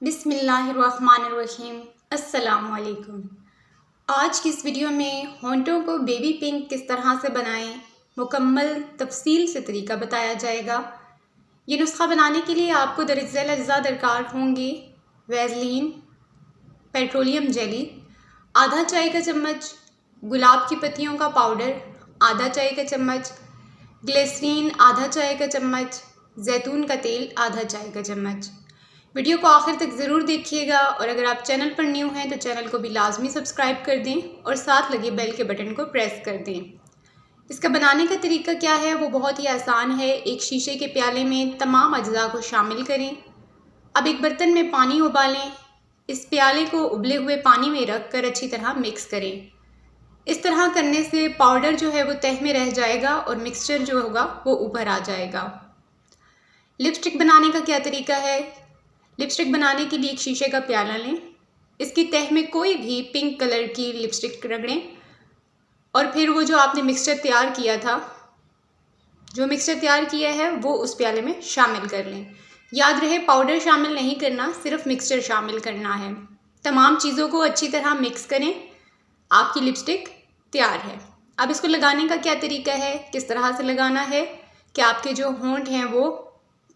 बिस्मिल्लाहिर्रहमानिर्रहीम। अस्सलामुअलैकुम। आज की इस वीडियो में होंठों को बेबी पिंक किस तरह से बनाएं, मुकम्मल तफसील से तरीका बताया जाएगा। ये नुस्खा बनाने के लिए आपको दरअसल अज्जा दरकार होंगे। वैसलीन, पेट्रोलियम जेली, आधा चाय का चम्मच, गुलाब की पत्तियों का पाउडर आधा चाय का चम्मच, ग्लिसरीन आधा चाय का चम्मच, जैतून का तेल आधा चाय का चम्मच। वीडियो को आखिर तक ज़रूर देखिएगा और अगर आप चैनल पर न्यू हैं तो चैनल को भी लाजमी सब्सक्राइब कर दें और साथ लगे बेल के बटन को प्रेस कर दें। इसका बनाने का तरीका क्या है वो बहुत ही आसान है। एक शीशे के प्याले में तमाम अज्जा को शामिल करें। अब एक बर्तन में पानी उबालें। इस प्याले को उबले हुए पानी में रख कर अच्छी तरह मिक्स करें। इस तरह करने से पाउडर जो है वो तह में रह जाएगा और मिक्सचर जो होगा वो ऊपर आ जाएगा। लिपस्टिक बनाने का क्या तरीका है। लिपस्टिक बनाने के लिए एक शीशे का प्याला लें। इसकी तह में कोई भी पिंक कलर की लिपस्टिक रगड़ें और फिर वो जो आपने मिक्सचर तैयार किया है वो उस प्याले में शामिल कर लें। याद रहे पाउडर शामिल नहीं करना, सिर्फ मिक्सचर शामिल करना है। तमाम चीज़ों को अच्छी तरह मिक्स करें। आपकी लिपस्टिक तैयार है। अब इसको लगाने का क्या तरीका है, किस तरह से लगाना है कि आपके जो होंठ हैं वो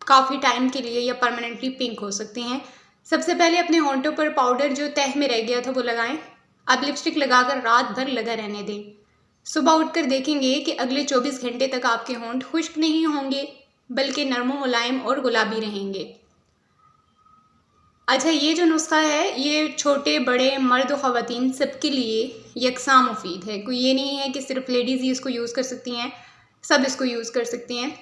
काफ़ी टाइम के लिए या परमानेंटली पिंक हो सकते हैं। सबसे पहले अपने होंठों पर पाउडर जो तह में रह गया था वो लगाएं। अब लिपस्टिक लगाकर रात भर लगा रहने दें। सुबह उठकर देखेंगे कि अगले 24 घंटे तक आपके होंठ खुश्क नहीं होंगे बल्कि नरम मुलायम और गुलाबी रहेंगे। अच्छा, ये जो नुस्खा है ये छोटे बड़े मर्द और ख़वातीन सबके लिए यकसा मुफीद है। कोई ये नहीं है कि सिर्फ लेडीज़ ही इसको यूज़ कर सकती हैं, सब इसको यूज़ कर सकती हैं।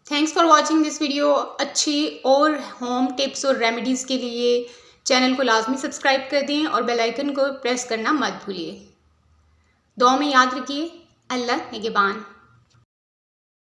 Thanks for watching this video. अच्छी और होम टिप्स और रेमेडीज़ के लिए चैनल को लाजमी सब्सक्राइब कर दें और बेल आइकन को प्रेस करना मत भूलिए। दुआ में याद रखिए। अल्लाह निगहबान।